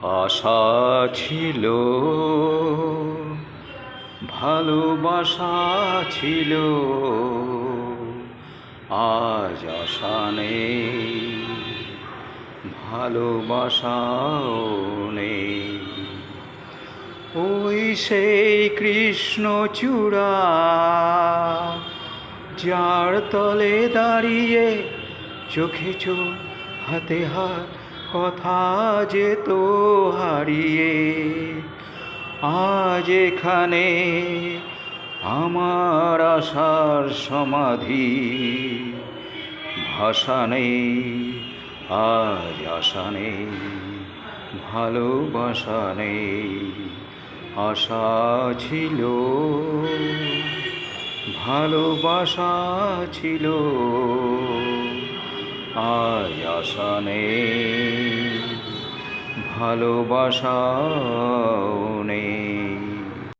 আশা ছিল, ভালোবাসা ছিল, আজ আশা নেই, ভালোবাসাও নেই। ওই সেই কৃষ্ণচূড়া, যার তলে দাঁড়িয়ে চোখে চোখ হাতে হাত কথা যেত হারিয়ে, আজ এখানে আমার আশার সমাধি। ভাষা নেই, আজ আশা নেই, ভালোবাসা নেই। আশা ছিল, ভালোবাসা ছিল, আজ আশা নেই, ভালোবাসাও নেই।